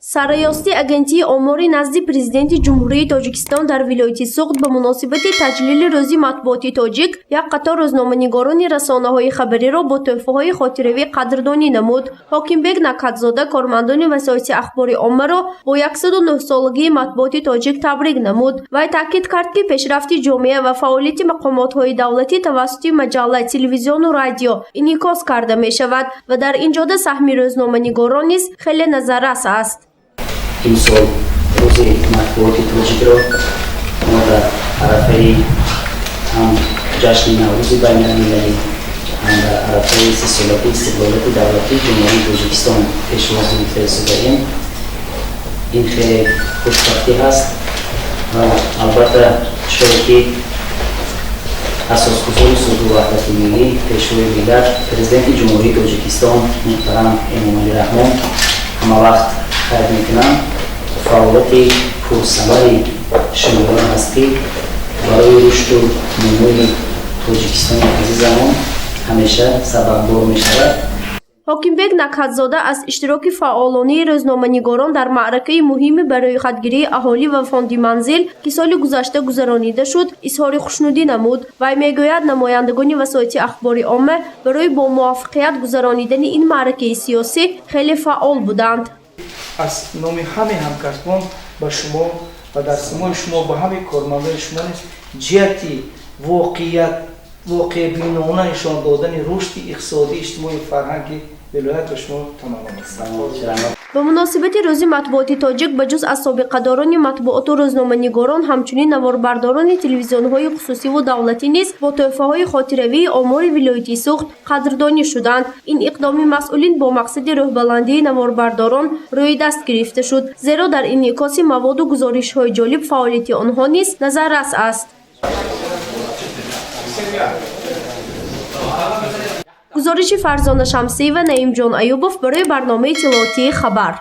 Сарраёсати агентии омори назди президенти ҷумҳурии Тоҷикистон дар вилояти Суғд ба муносибати Таҷлили Рӯзи матбуоти тоҷик як қатор рӯзноманигорони расонаҳои хабариро бо тӯҳфаҳои хотиравӣ қадрдонӣ намуд. ҳокимбек Накадзода кормандони васоити ахбори оммаро бо 109 солагии матбуоти тоҷик табрик намуд. Вай таъкид кард, ки пешрафти ҷомеа ва фаъолияти мақомотҳои давлатӣ тавассути маҷалла, телевизиону радио инъикос карда мешавад ва дар ин ҷода саҳми рӯзноманигорон низ хеле назаррас аст. имсол рӯзи матбуоти тоҷикро мо дар арафаи ҳам ҷашни наврӯзи байналмилалӣ ҳам дар арафаи сисолати истиқлолияти давлатии ҷумҳурии Тоҷикистон пешвоз мефарстодаем. ин хеле хушбахтӣ ҳаст ва албатта чое ки асосгузори суду ваҳдати миллӣ пешвои миллат президенти ҷумҳурии Тоҷикистон муҳтарам Эмомалӣ Раҳмон ҳамавақт хайр мекунам. фаъолияти пурсамари шумоён ҳаст ки барои рушду намӯи Тоҷикистони азизамон ҳамеша сабаббор мешавад. ҳокимбек Накадзода аз иштироки фаъолони рӯзноманигорон дар маъракаи муҳиме барои хатгирии аҳолӣ ва фонди манзил, ки соли гузашта гузаронида шуд, изҳори хушнудӣ намуд. Вай мегӯяд, намояндагони васоити ахбори омма барои бо муваффақият гузаронидани ин маъракаи сиёсӣ хеле фаъол буданд. аз номи ҳамаи ҳамкардон ба шумо ва дар симои шумо ба ҳамаи кормандони шумо низ ҷиҳати воқеъбинона нишон додани рушди иқтисодӣ, иҷтимоӣ, фарҳанги вилоят ба шумо тамоман аст. ба муносибати рӯзи матбуоти тоҷик ба ҷуз аз собиқадорони матбуоту рӯзноманигорон ҳамчунин наворбардорони телевизионҳои хусусиву давлатӣ низ бо тӯҳфаҳои хотиравии омори вилояти Суғд қадрдонӣ шуданд. ин иқдоми масъулин бо мақсади рӯҳбаландии наворбардорон рӯи даст гирифта шуд, зеро дар инъикоси маводу гузоришҳои ҷолиб фаъолияти онҳо низ назаррас аст. гузориши Фарзона Шамсиева, Наимҷон Аюбов барои барномаи иттилоотии хабар.